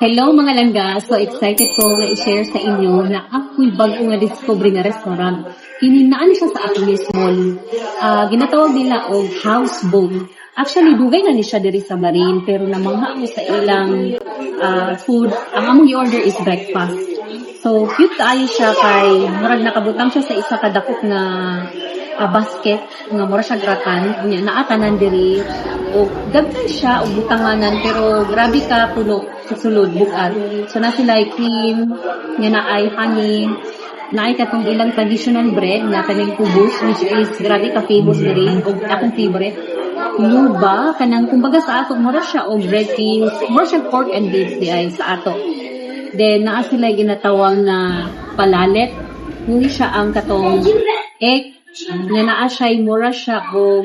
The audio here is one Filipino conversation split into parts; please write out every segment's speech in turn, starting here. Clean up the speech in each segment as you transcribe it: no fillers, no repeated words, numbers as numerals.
Hello mga langga! So excited ko nga i-share sa inyo na ako'y bago nga discovery nga restaurant. Hininaan siya sa Aquiles Mall. Ginatawag nila og houseboat. Actually, dugay na ni siya diri sa Marine, pero namangha mo sa ilang food. Ang among i-order is breakfast. So, cute kaayo siya kay murag nakabutang siya sa isa ka dakop nga basket nga mura siya gratan nya naatanan diri o gabay siya og butanganan pero grabe ka puno sa sulod bukat. So na sila cream nga naay honey naay katong ilang traditional bread nga kaning kubos which is grabe ka famous diri og akong favorite luba kanang kumbaga sa ato mura siya og bread cakes mura siya pork and beef di ay sa ato. Then naa sila ginatawag na palalet hindi siya ang katong egg nga naa siya mura siya og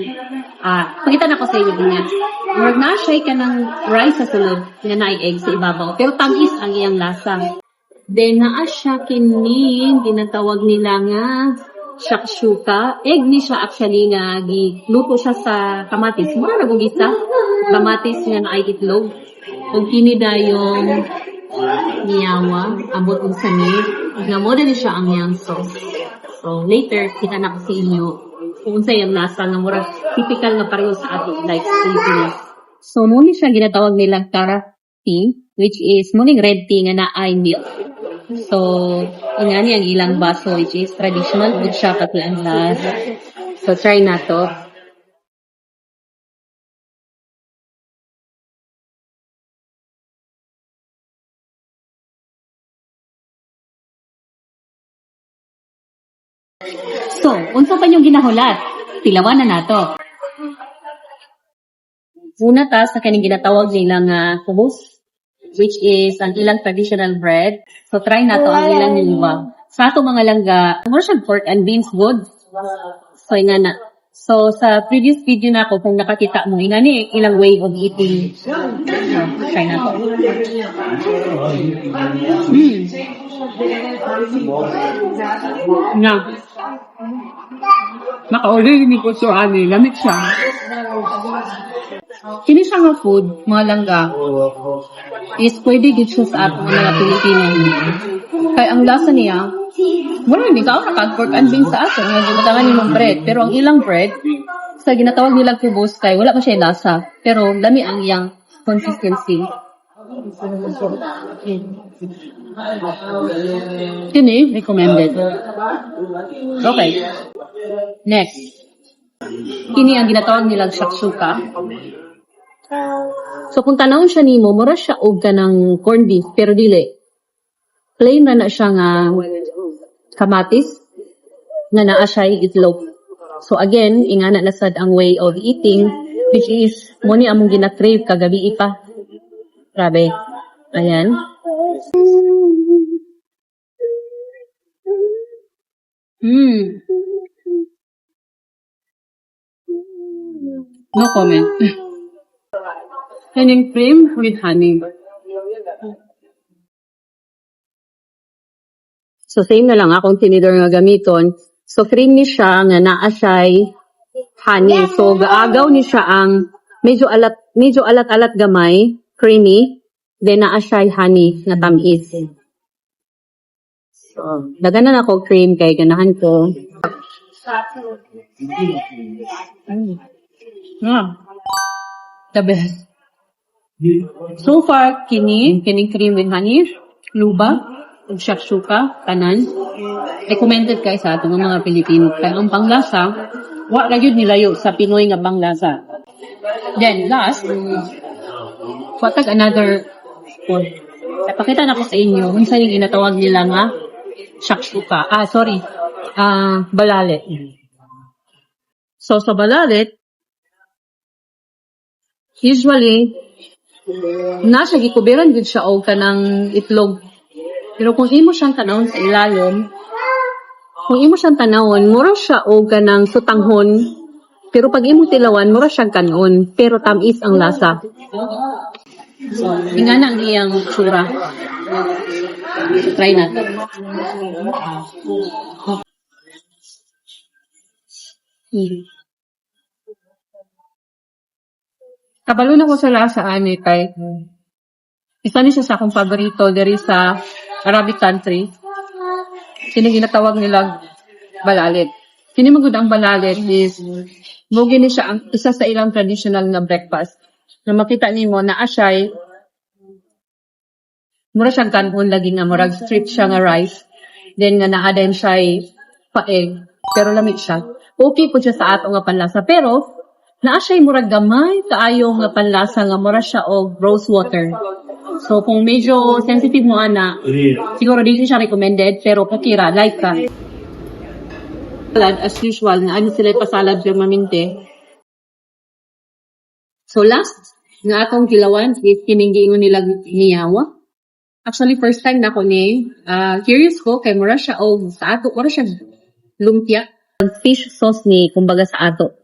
pakita na ko sa inyo niya murag naa siya kanang rice sa sulod nga naay egg sa ibabaw pero tamis ang iyang lasa. Then naa siya kining ginatawag nila nga shakshuka. Egg ni siya actually nga giluto siya sa kamatis mura ra gugisa kamatis nga naay itlog ug kini dayong niyawa abot og samir nga mo dali siya ang iyang sauce. So, later, kita na ko sa inyo kung sa yung lasa nga mura typical nga pareho sa ato, like Philippines. So, muna siya ginatawag nilang Kara tea, which is muning red tea nga naay milk. So, nga niya ang ilang baso, which is traditional food siya pati ang lasa. So, try na to. So, unsa pa yung ginahulat? Tilawan na nato. Una ta sa kaning ginatawag nilang kubos, which is ang ilang traditional bread. So, try nato ang ilang niluwa. Sa ato mga langga, mura siyang pork and beans good. So, nga na. So, sa previous video na ako, kung nakakita mo, nga ni ilang way of eating. So, try nato. Nga. Makauli ni ko so ani, lamig siya. Kini siya nga food, mga langga, is pwede gid siya sa ating mga Pilipino. Kaya ang lasa niya, wala hindi ka pork and beans sa atin, nga ginatangan nimong bread. Pero ang ilang bread, sa ginatawag nilang kubos kay wala pa siya lasa. Pero lami ang iyang consistency. Kini, recommended. Okay. Next. Kini ang ginatawag nilang shakshuka. So kung tanawon siya nimo, mura siya og kanang corned beef pero dili. Plain na siya nga kamatis nga naa siya itlog. So again, ingana na sad ang way of eating which is mo ni among gina-crave kagabi pa. Grabe. Ayan. No comment. Kaning cream with honey. So same na lang akong tinidor nga gamiton. So cream ni siya nga naa siya'y honey. So gaagaw ni siya ang medyo alat-alat gamay, creamy. Then naa siya'y honey nga tamis. So daganan ako cream kay ganahan ko. The best. So far, kining cream with honey, luba, ug shakshuka, tanan. Recommended kay sa atong mga Pilipino. Kaya ang panglasa, wa ra gyud nilayo sa Pinoy nga panglasa. Then last, watag another food. Napakita na ko sa inyo kung saan yung ginatawag nila nga shakshuka. Balalet. So sa balalet, usually, nasa gikubiran gud siya og kanang itlog. Pero kung imo siyang tanawon sa ilalim, mura siya og kanang sutanghon. Pero pag imo tilawan, mura siyang kanon. Pero tamis ang lasa. So, ingana ang iyang tsura. Try natin. Kabalo na ko sa lasa ani kay Isa ni siya sa akong paborito diri sa Arabic country. Kini ginatawag nilang balalit. Kini magud ang balalit is mugi ni siya ang isa sa ilang traditional na breakfast. Na makita nimo na asyay mura siyang kanhon lagi nga murag strip siya nga rice. Then nga naa din siya paeg pero lamig siya. Okay po siya sa ato nga panlasa pero naa siya murag gamay kaayo nga panlasa nga mura siya og rose water. So kung medyo sensitive mo ana, siguro dili siya recommended pero pakira like ka. Salad as usual na ano sila pasalad permanente. So last nga akong kilawan is kining giingon nila niyawa. Actually first time na ko ni curious ko kay mura siya og sa ato mura siya lumpia. Fish sauce ni kumbaga sa ato.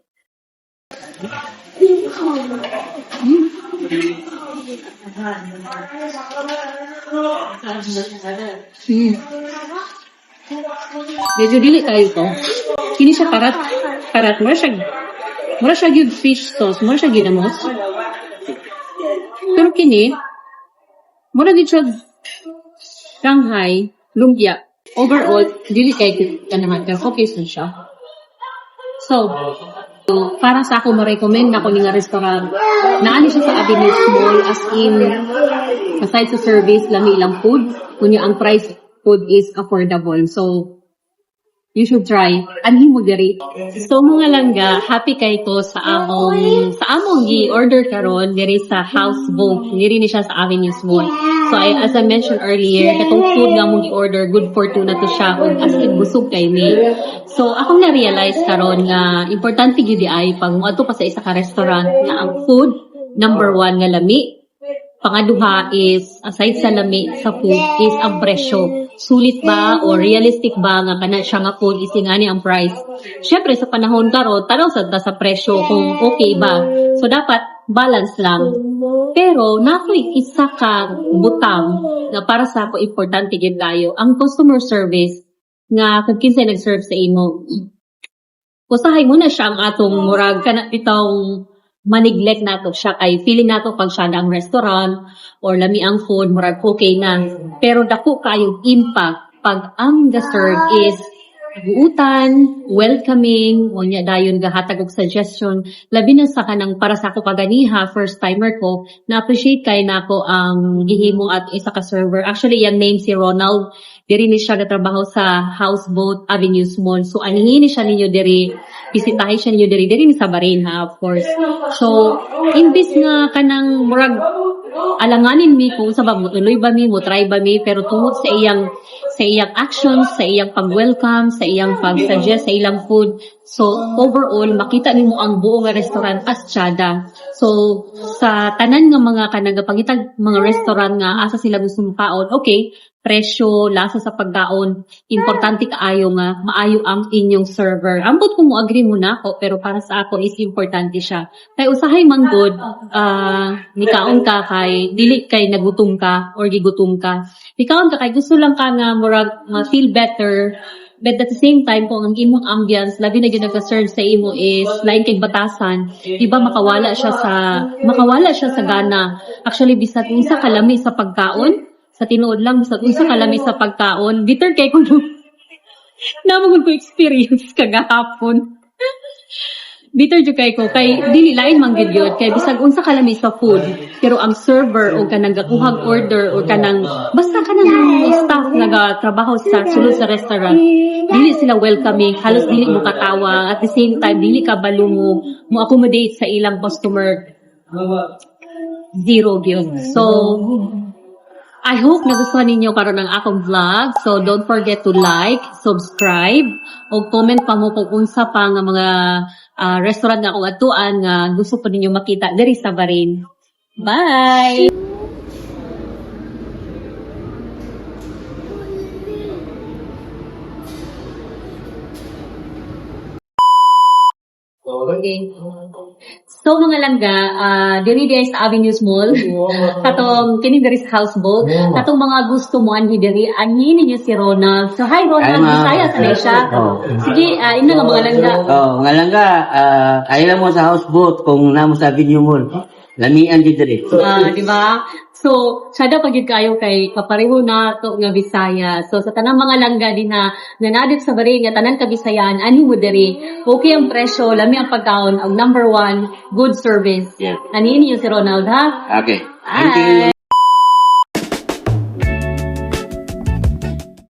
Medyo dili kayo to. Kini siya parat mura siya gyud fish sauce, mura siya ginamos. Pero kini mura gyud siya Shanghai lumpia. Overall, dili kayo naman pero okay siya. So, para sa ako ma-recommend na ko ni nga restaurant. Naani siya sa Avenue Mall as in aside sa service, lami ilang food. Kunya ang price food is affordable. So, you should try. Anhin mo diri. So, mga langga, happy kay ko sa among gi-order karon diri sa Houseboat. Diri ni siya sa Avenue Mall. So, as I mentioned earlier, katong food nga mong i-order, good for two na to siya. As in, busog kay me. So, akong na-realize karon nga importante gyud ay pag moadto pa sa isa ka restaurant na ang food, number 1 nga lami. Pangaduha is, aside sa lami sa food, is ang presyo. Sulit ba o realistic ba nga kana siya nga food is nga ni ang price. Syempre sa panahon karon tanaw sa presyo kung okay ba. So dapat balance lang. Pero nakoy isa ka butang na para sa ako importante gid dayo ang customer service nga kung kinsa nag-serve sa imo. Usahay mo na siya ang atong murag kana bitong maneglect nato siya kay feeling nato pag siya ang restaurant or lami ang food murag okay na pero dako kayong impact pag ang serve is guutan, welcoming, unya dayon gahatag og suggestion labi na sa kanang para sa ako kaganiha first timer ko na appreciate kay nako ang gihimo at isa ka server. Actually yung name si Ronald, diri ni siya gatrabaho sa Houseboat Avenue Mall. So anhin ni siya ninyo diri, bisitahin siya ninyo diri ni sa Barin ha, of course. So imbis nga kanang murag alanganin mi kung sa ba mo tuloy ba mi mo try ba mi pero tungod sa iyang actions, sa iyang pag-welcome, sa iyang pag-suggest sa ilang food. So, overall, makita nimo ang buong restaurant as tiyada. So, sa tanan nga mga kanagapangitag mga restaurant nga asa sila gusto mukaon, okay, presyo, lasa sa pagkaon, importante kaayo nga, maayo ang inyong server. Ambot ko mo agree mo na ako, pero para sa ako is importante siya. Kaya usahay manggod, nikaon ka kay, dili kay nagutom ka or gigutom ka. Nikaon ka kay gusto lang ka nga murag feel better, but at the same time, kung ang imong ambience, labi na ginag-serve sa imo is lain kay batasan, diba makawala siya sa gana. Actually, bisag unsa kalami sa pagkaon, sa tinuod lang, bisag unsa kalami sa pagkaon, bitter kay ko namang ko experience kagahapon. Bitter jud kay ko kay dili lain man gyud yun kay bisag unsa kalami sa food pero ang server o kanang gakuhag order o kanang basta kanang staff nagatrabaho sa sulod sa restaurant dili sila welcoming, halos dili mo katawa, at the same time dili ka balo mo accommodate sa ilang customer. Zero gyud. So I hope nagustuhan ninyo karon ang akong vlog. So don't forget to like, subscribe, o comment pa mo kung unsa pa nga mga restaurant nga akong atuan nga gusto po ninyo makita diri sa Barin. Bye! Okay. So mga langga, diri sa Avenue Mall, katong kini diri sa Houseboat, katong mga gusto mo anhi diri, anhi ninyo si Ronald. So hi Ronald, Bisaya sa siya. Sige, ina nga mga langga. Mga langga, ayun mo sa Houseboat kung namo sa Avenue Mall. Lamian di dire. Di ba? So, sada pagid kayo kay kapareho na to nga Bisaya. So, sa tanang mga langga din na nanadit sa bari nga tanan ka Bisayan, ani mo diri. Okay ang presyo, lami ang pagkaon, ang number one, good service. Yeah. Ani niyo si Ronald, ha? Okay. Thank you. Bye!